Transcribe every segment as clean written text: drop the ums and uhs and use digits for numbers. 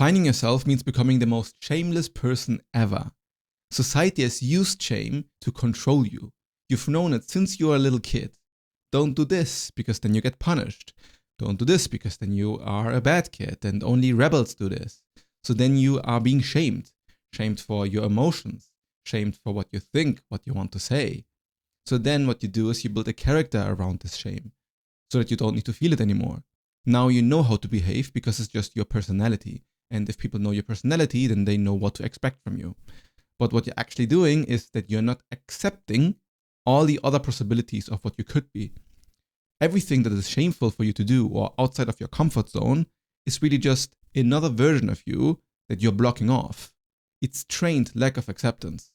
Finding yourself means becoming the most shameless person ever. Society has used shame to control you. You've known it since you were a little kid. Don't do this because then you get punished. Don't do this because then you are a bad kid and only rebels do this. So then you are being shamed. Shamed for your emotions. Shamed for what you think, what you want to say. So then what you do is you build a character around this shame so that you don't need to feel it anymore. Now you know how to behave because it's just your personality. And if people know your personality, then they know what to expect from you. But what you're actually doing is that you're not accepting all the other possibilities of what you could be. Everything that is shameful for you to do or outside of your comfort zone is really just another version of you that you're blocking off. It's trained lack of acceptance.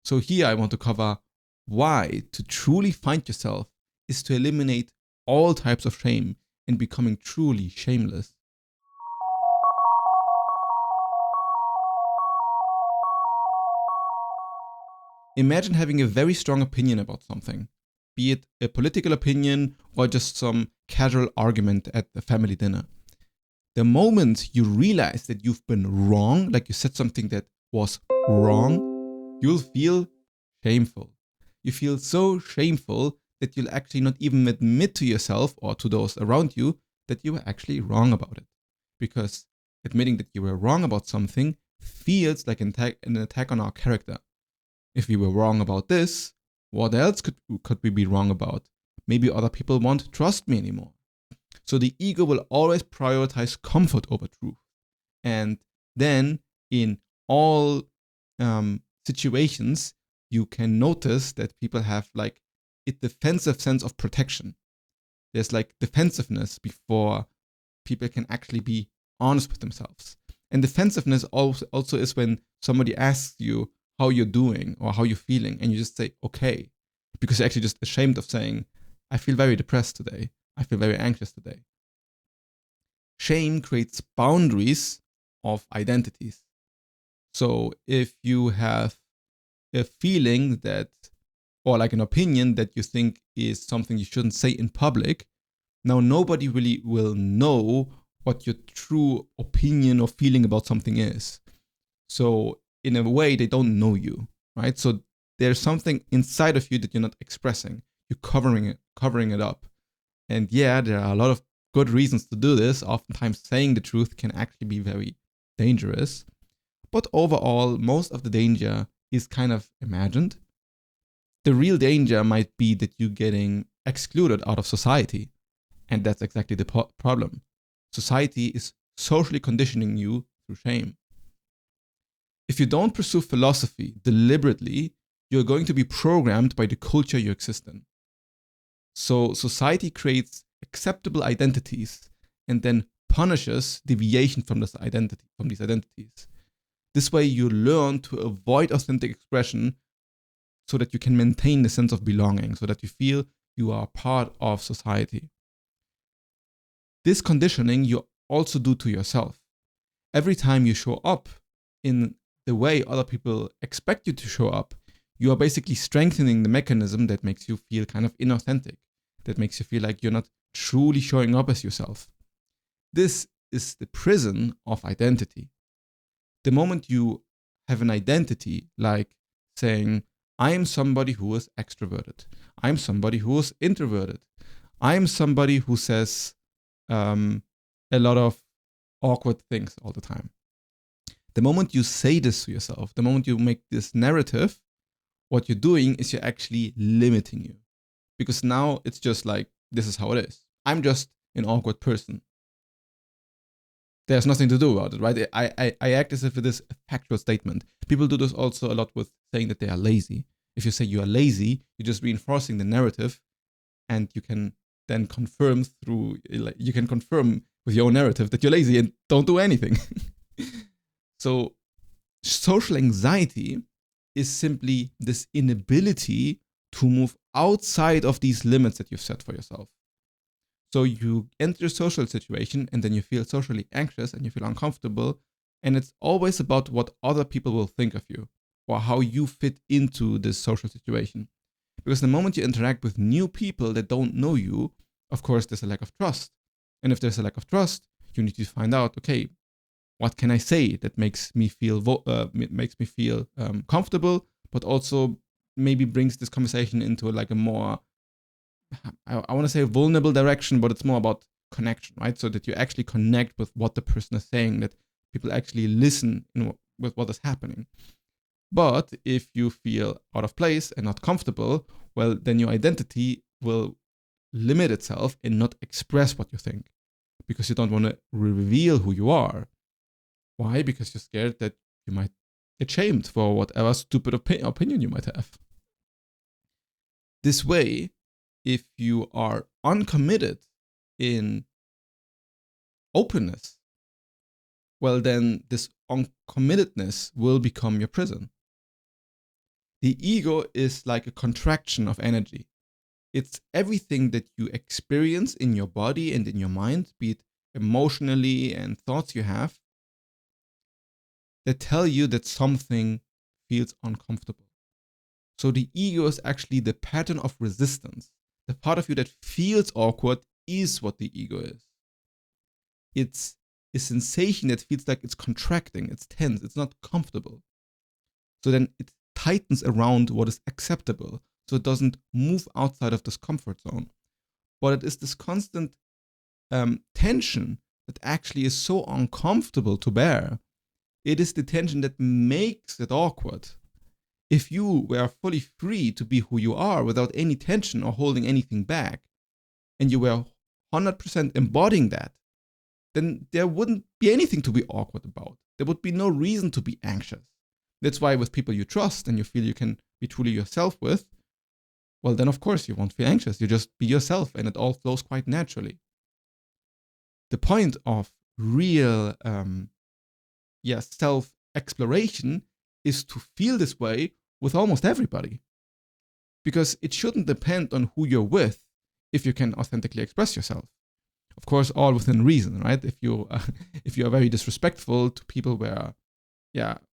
So here I want to cover why to truly find yourself is to eliminate all types of shame and becoming truly shameless. Imagine having a very strong opinion about something, be it a political opinion or just some casual argument at the family dinner. The moment you realize that you've been wrong, like you said something that was wrong, you'll feel shameful. You feel so shameful that you'll actually not even admit to yourself or to those around you that you were actually wrong about it. Because admitting that you were wrong about something feels like an attack on our character. If we were wrong about this, what else could we be wrong about? Maybe other people won't trust me anymore. So the ego will always prioritize comfort over truth. And then in all situations, you can notice that people have like a defensive sense of protection. There's like defensiveness before people can actually be honest with themselves. And defensiveness also is when somebody asks you how you're doing or how you're feeling, and you just say, okay, because you're actually just ashamed of saying, I feel very depressed today. I feel very anxious today. Shame creates boundaries of identities. So if you have a feeling that, or like an opinion that you think is something you shouldn't say in public, now nobody really will know what your true opinion or feeling about something is. So in a way, they don't know you, right? So there's something inside of you that you're not expressing. You're covering it up. And yeah, there are a lot of good reasons to do this. Oftentimes saying the truth can actually be very dangerous. But overall, most of the danger is kind of imagined. The real danger might be that you're getting excluded out of society. And that's exactly the problem. Society is socially conditioning you through shame. If you don't pursue philosophy deliberately, you're going to be programmed by the culture you exist in. So society creates acceptable identities and then punishes deviation from these identities. This way you learn to avoid authentic expression so that you can maintain the sense of belonging, so that you feel you are part of society. This conditioning you also do to yourself. Every time you show up in the way other people expect you to show up, you are basically strengthening the mechanism that makes you feel kind of inauthentic, that makes you feel like you're not truly showing up as yourself. This is the prison of identity. The moment you have an identity, like saying, I am somebody who is extroverted, I'm somebody who is introverted, I'm somebody who says a lot of awkward things all the time. The moment you say this to yourself, the moment you make this narrative, what you're doing is you're actually limiting you. Because now it's just like, this is how it is. I'm just an awkward person. There's nothing to do about it, right? I act as if it is a factual statement. People do this also a lot with saying that they are lazy. If you say you are lazy, you're just reinforcing the narrative, and you can then confirm with your own narrative that you're lazy and don't do anything. So social anxiety is simply this inability to move outside of these limits that you've set for yourself. So you enter a social situation and then you feel socially anxious and you feel uncomfortable, and it's always about what other people will think of you or how you fit into this social situation. Because the moment you interact with new people that don't know you, of course, there's a lack of trust. And if there's a lack of trust, you need to find out, okay, what can I say that makes me feel comfortable, but also maybe brings this conversation into like a more, I want to say, vulnerable direction, but it's more about connection, right? So that you actually connect with what the person is saying, that people actually listen with what is happening. But if you feel out of place and not comfortable, well, then your identity will limit itself and not express what you think, because you don't want to reveal who you are. Why? Because you're scared that you might get shamed for whatever stupid opinion you might have. This way, if you are uncommitted in openness, well, then this uncommittedness will become your prison. The ego is like a contraction of energy. It's everything that you experience in your body and in your mind, be it emotionally and thoughts you have, that tell you that something feels uncomfortable. So the ego is actually the pattern of resistance. The part of you that feels awkward is what the ego is. It's a sensation that feels like it's contracting, it's tense, it's not comfortable. So then it tightens around what is acceptable, so it doesn't move outside of this comfort zone. But it is this constant tension that actually is so uncomfortable to bear. It is the tension that makes it awkward. If you were fully free to be who you are without any tension or holding anything back, and you were 100% embodying that, then there wouldn't be anything to be awkward about. There would be no reason to be anxious. That's why with people you trust and you feel you can be truly yourself with, well, then of course you won't feel anxious. You just be yourself and it all flows quite naturally. The point of real self-exploration is to feel this way with almost everybody. Because it shouldn't depend on who you're with if you can authentically express yourself. Of course, all within reason, right? If you are very disrespectful to people where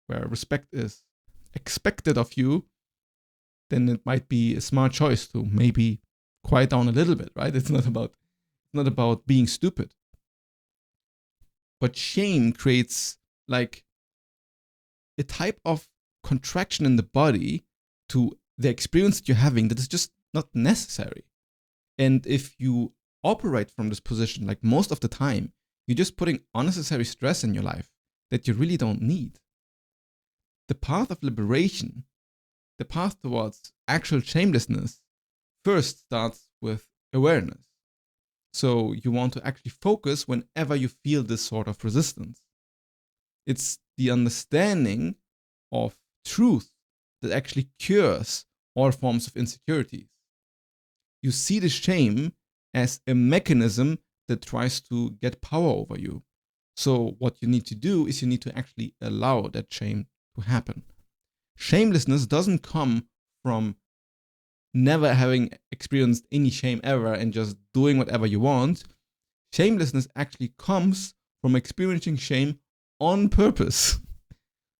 respect is expected of you, then it might be a smart choice to maybe quiet down a little bit, right? It's not about being stupid. But shame creates like a type of contraction in the body to the experience that you're having that is just not necessary. And if you operate from this position, like most of the time, you're just putting unnecessary stress in your life that you really don't need. The path of liberation, the path towards actual shamelessness, first starts with awareness. So you want to actually focus whenever you feel this sort of resistance. It's the understanding of truth that actually cures all forms of insecurities. You see the shame as a mechanism that tries to get power over you. So what you need to do is you need to actually allow that shame to happen. Shamelessness doesn't come from never having experienced any shame ever and just doing whatever you want. Shamelessness actually comes from experiencing shame on purpose.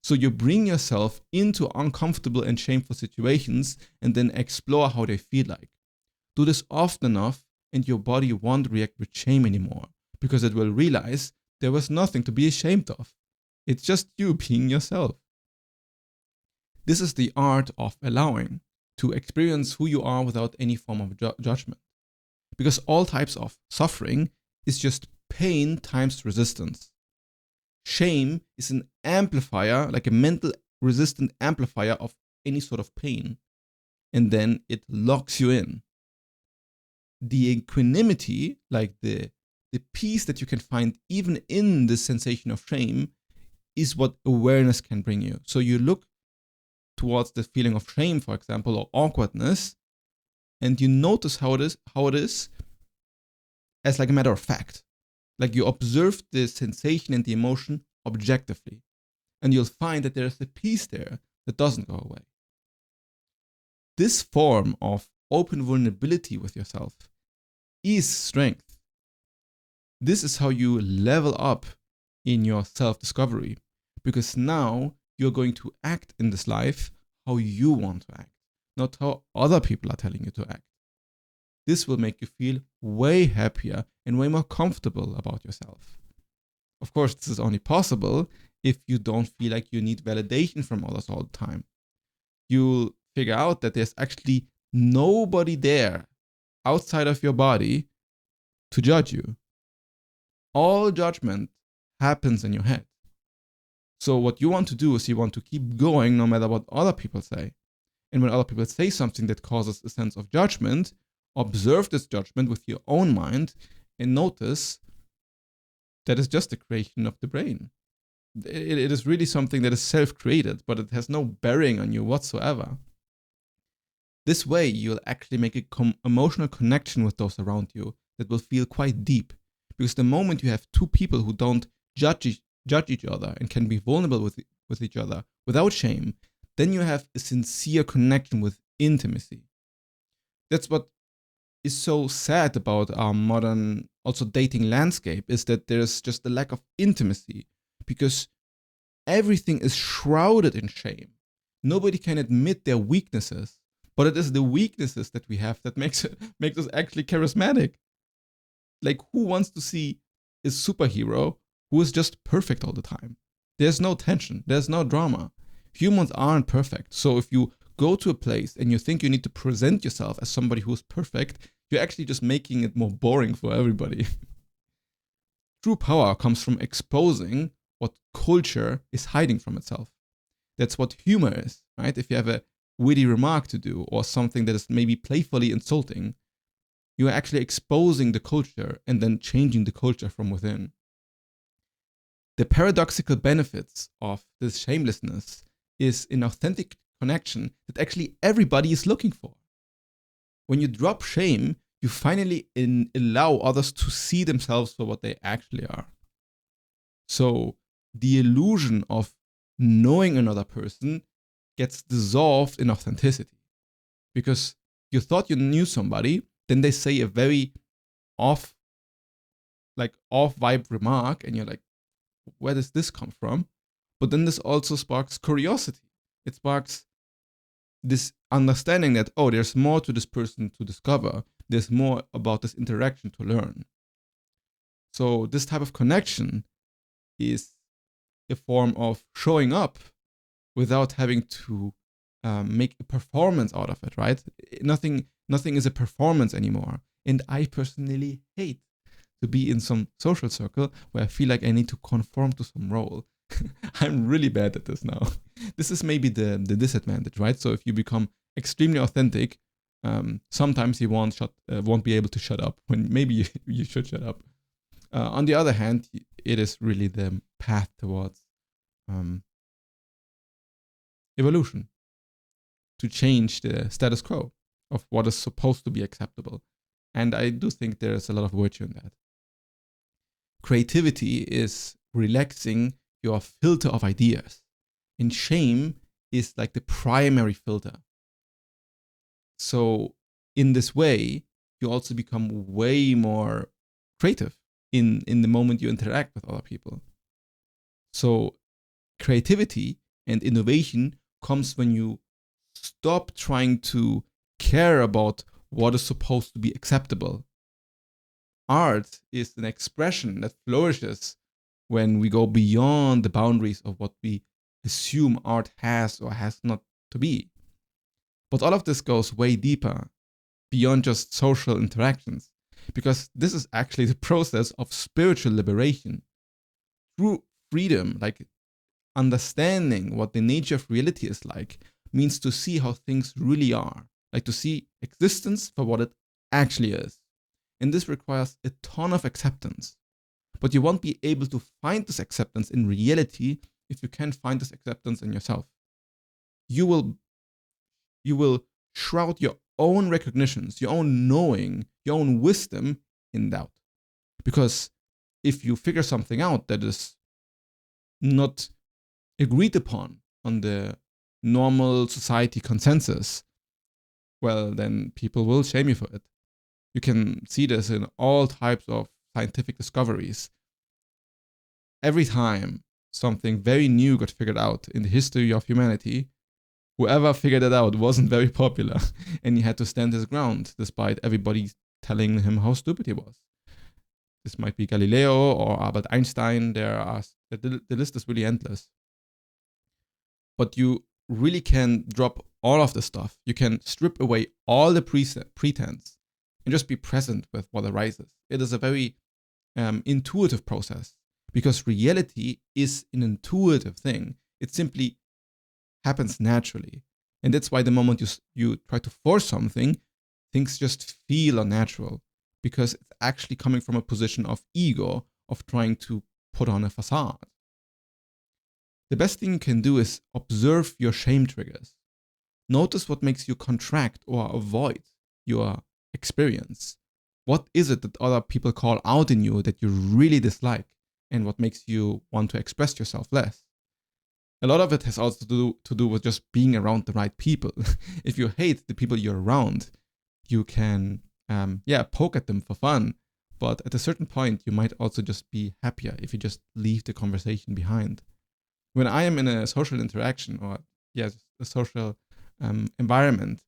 So you bring yourself into uncomfortable and shameful situations and then explore how they feel like. Do this often enough and your body won't react with shame anymore because it will realize there was nothing to be ashamed of. It's just you being yourself. This is the art of allowing to experience who you are without any form of judgment. Because all types of suffering is just pain times resistance. Shame is an amplifier, like a mental resistant amplifier of any sort of pain. And then it locks you in. The equanimity, like the peace that you can find even in the sensation of shame, is what awareness can bring you. So you look towards the feeling of shame, for example, or awkwardness, and you notice how it is as like a matter of fact. Like you observe the sensation and the emotion objectively, and you'll find that there's a peace there that doesn't go away. This form of open vulnerability with yourself is strength. This is how you level up in your self-discovery, because now you're going to act in this life how you want to act, not how other people are telling you to act. This will make you feel way happier and way more comfortable about yourself. Of course, this is only possible if you don't feel like you need validation from others all the time. You'll figure out that there's actually nobody there outside of your body to judge you. All judgment happens in your head. So what you want to do is you want to keep going no matter what other people say. And when other people say something that causes a sense of judgment, observe this judgment with your own mind and notice that is just a creation of the brain. It is really something that is self-created, but it has no bearing on you whatsoever. This way, you'll actually make an emotional connection with those around you that will feel quite deep. Because the moment you have two people who don't judge each other and can be vulnerable with each other without shame, then you have a sincere connection with intimacy. That's what is so sad about our modern also dating landscape, is that there's just a lack of intimacy because everything is shrouded in shame. Nobody can admit their weaknesses, but it is the weaknesses that we have that makes us actually charismatic. Like, who wants to see a superhero who is just perfect all the time? There's no tension, there's no drama. Humans aren't perfect. So if you go to a place and you think you need to present yourself as somebody who's perfect, you're actually just making it more boring for everybody. True power comes from exposing what culture is hiding from itself. That's what humor is, right? If you have a witty remark to do or something that is maybe playfully insulting, you are actually exposing the culture and then changing the culture from within. The paradoxical benefits of this shamelessness is an authentic connection that actually everybody is looking for. When you drop shame, you finally allow others to see themselves for what they actually are. So the illusion of knowing another person gets dissolved in authenticity. Because you thought you knew somebody, then they say a very off vibe remark, and you're like, where does this come from? But then this also sparks curiosity. It sparks this understanding that, oh, there's more to this person to discover. There's more about this interaction to learn. So this type of connection is a form of showing up without having to make a performance out of it, right? Nothing is a performance anymore. And I personally hate to be in some social circle where I feel like I need to conform to some role. I'm really bad at this now. This is maybe the disadvantage, right? So if you become extremely authentic, sometimes you won't be able to shut up when maybe you should shut up. On the other hand, it is really the path towards evolution, to change the status quo of what is supposed to be acceptable. And I do think there's a lot of virtue in that. Creativity is relaxing your filter of ideas, and shame is like the primary filter. So in this way, you also become way more creative in the moment you interact with other people. So creativity and innovation comes when you stop trying to care about what is supposed to be acceptable. Art is an expression that flourishes when we go beyond the boundaries of what we assume art has or has not to be. But all of this goes way deeper, beyond just social interactions, because this is actually the process of spiritual liberation. True freedom, like understanding what the nature of reality is like, means to see how things really are, like to see existence for what it actually is. And this requires a ton of acceptance. But you won't be able to find this acceptance in reality if you can't find this acceptance in yourself. You will shroud your own recognitions, your own knowing, your own wisdom in doubt. Because if you figure something out that is not agreed upon on the normal society consensus, well, then people will shame you for it. You can see this in all types of scientific discoveries. Every time something very new got figured out in the history of humanity, whoever figured it out wasn't very popular, and he had to stand his ground despite everybody telling him how stupid he was. This might be Galileo or Albert Einstein. The list is really endless. But you really can drop all of the stuff. You can strip away all the pretense and just be present with what arises. It is a very intuitive process, because reality is an intuitive thing. It simply happens naturally. And that's why the moment you try to force something, things just feel unnatural, because it's actually coming from a position of ego, of trying to put on a facade. The best thing you can do is observe your shame triggers. Notice what makes you contract or avoid your experience. What is it that other people call out in you that you really dislike, and what makes you want to express yourself less? A lot of it has also to do with just being around the right people. If you hate the people you're around, you can, poke at them for fun. But at a certain point, you might also just be happier if you just leave the conversation behind. When I am in a social interaction or a social environment,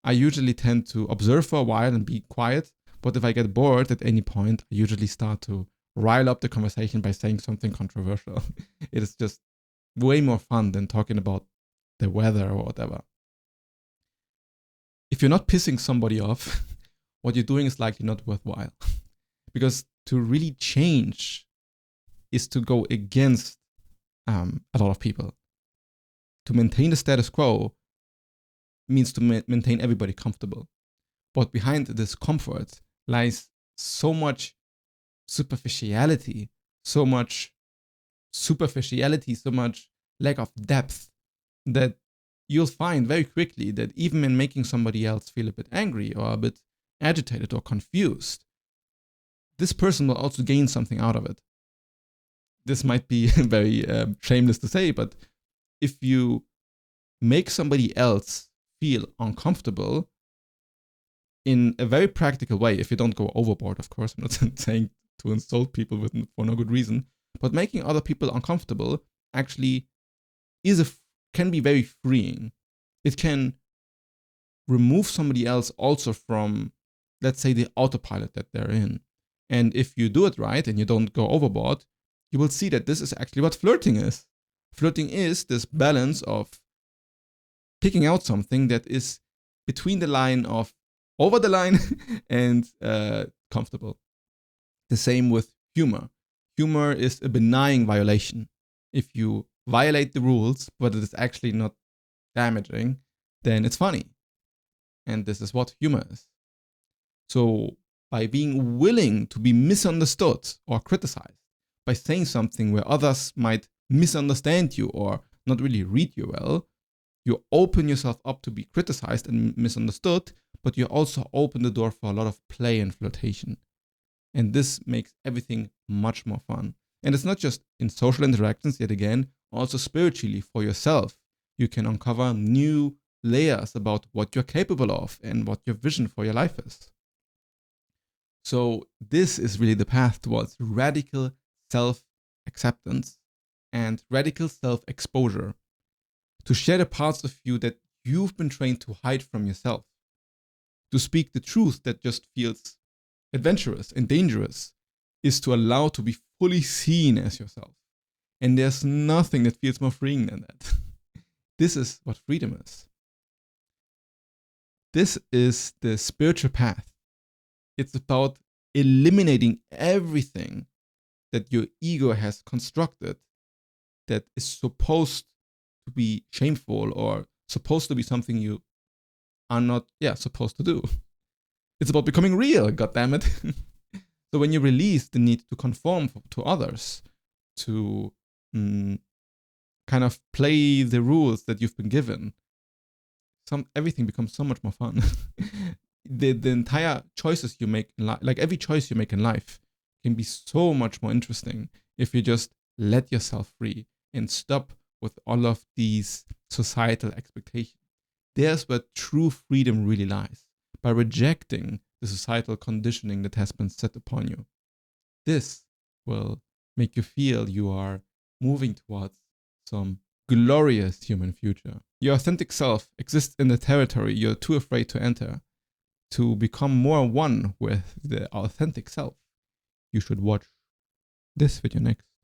I usually tend to observe for a while and be quiet. But if I get bored at any point, I usually start to rile up the conversation by saying something controversial. It is just way more fun than talking about the weather or whatever. If you're not pissing somebody off, what you're doing is likely not worthwhile. Because to really change is to go against a lot of people. To maintain the status quo means to maintain everybody comfortable. But behind this comfort lies so much superficiality, so much lack of depth, that you'll find very quickly that even in making somebody else feel a bit angry or a bit agitated or confused, this person will also gain something out of it. This might be very shameless to say, but if you make somebody else feel uncomfortable in a very practical way, if you don't go overboard, of course, I'm not saying to insult people for no good reason, but making other people uncomfortable actually can be very freeing. It can remove somebody else also from, let's say, the autopilot that they're in. And if you do it right and you don't go overboard, you will see that this is actually what flirting is. Flirting is this balance of picking out something that is between the line of over the line and comfortable. The same with humor. Humor is a benign violation. If you violate the rules, but it is actually not damaging, then it's funny. And this is what humor is. So by being willing to be misunderstood or criticized, by saying something where others might misunderstand you or not really read you well, you open yourself up to be criticized and misunderstood, but you also open the door for a lot of play and flirtation. And this makes everything much more fun. And it's not just in social interactions, yet again, also spiritually for yourself. You can uncover new layers about what you're capable of and what your vision for your life is. So this is really the path towards radical self-acceptance and radical self-exposure. To share the parts of you that you've been trained to hide from yourself. To speak the truth that just feels adventurous and dangerous is to allow to be fully seen as yourself. And there's nothing that feels more freeing than that. This is what freedom is. This is the spiritual path. It's about eliminating everything that your ego has constructed that is supposed to be shameful or supposed to be something you are not supposed to do. It's about becoming real, goddammit. So when you release the need to conform to others, to kind of play the rules that you've been given, everything becomes so much more fun. The entire choices you make in life, like every choice you make in life, can be so much more interesting if you just let yourself free and stop with all of these societal expectations. There's where true freedom really lies, by rejecting the societal conditioning that has been set upon you. This will make you feel you are moving towards some glorious human future. Your authentic self exists in the territory you're too afraid to enter. To become more one with the authentic self, you should watch this video next.